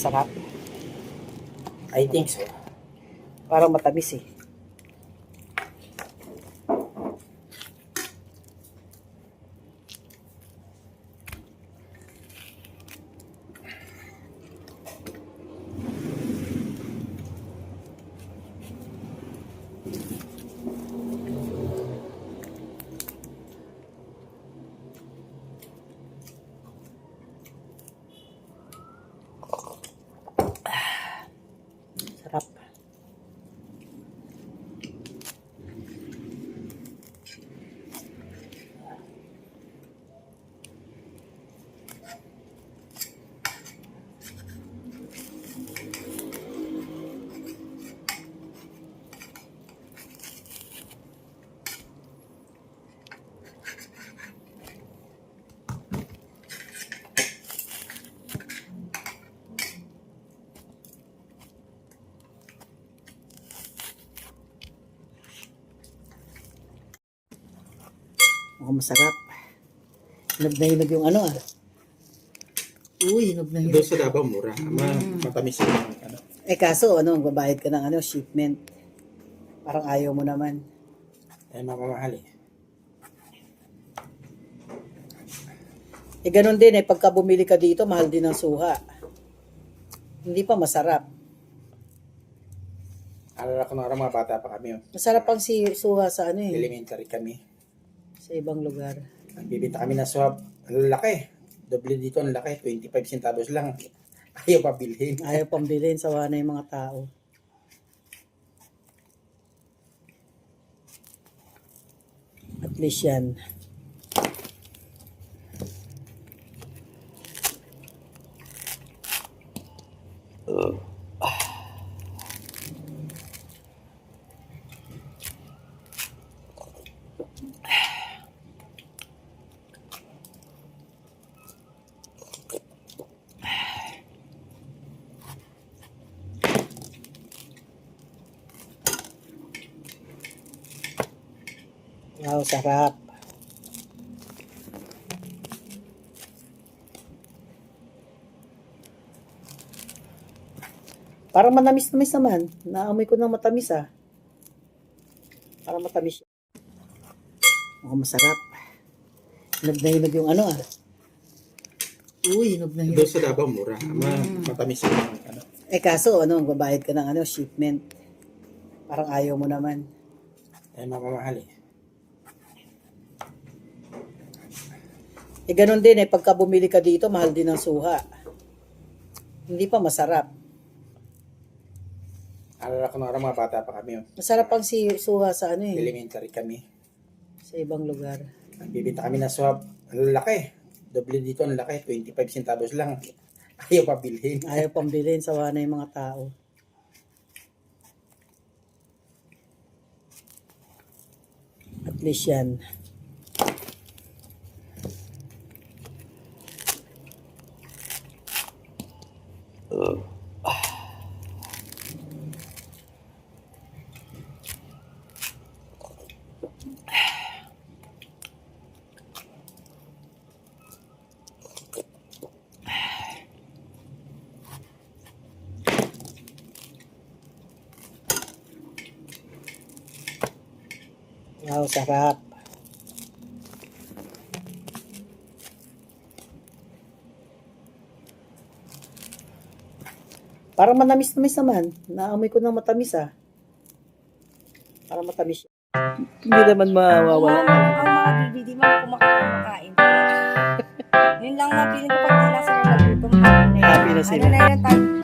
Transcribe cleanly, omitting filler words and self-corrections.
masarap. I think so. Parang matamis eh. Sarap. Mukhang masarap. Hinog na hinog yung ano ah. Uy, hinog na hinog. Doon sa Davao, mura. Matamis yung ano. Eh kaso, ano, magbabayad ka ng ano, shipment. Parang ayaw mo naman. Eh, mamamahal eh. Eh ganun din eh, pagka bumili ka dito, mahal din ang suha. Hindi pa masarap. Alala ko na mga bata pa kami. Oh. Masarap ang suha sa ano eh, Elementary kami. sa ibang lugar. Nagbibita kami ng swab. Ang laki. Doble dito ang laki. 25 centavos lang. Ayaw pa bilhin. Ayaw pang bilhin, sawa na yung mga tao. At least yan. Wow, sarap. Parang manamis-namis naman. Naamoy ko ng matamis ah. Parang matamis. Mukhang masarap. Hinog na hinog yung ano ah. Uy, hinog na hinog. Doon sa Davao, mura. Matamis yung ano. Eh kaso, ano, magbabayad ka ng ano, shipment. Parang ayaw mo naman. Eh, mamamahal eh. Eh ganun din eh, pagka bumili ka dito, mahal din ang suha. Hindi pa masarap. Alala ko na mga bata pa kami. Oh. Masarap ang suha sa ano eh, Elementary kami. sa ibang lugar. Nagbibita kami ng swab. Ang laki. Doble dito ang laki. 25 centavos lang. Ayaw pa bilhin. Ayaw pang bilhin, sawa na yung mga tao. At least yan. Wow, sarap. Parang manamis-namis naman. Naamoy ko ng matamis ah. Parang matamis. Hindi naman mawawala. Ang mga DVD mo kumakain. Yun lang na feeling ko pag nila sila nagutom. Happy na sila. Ano na yun,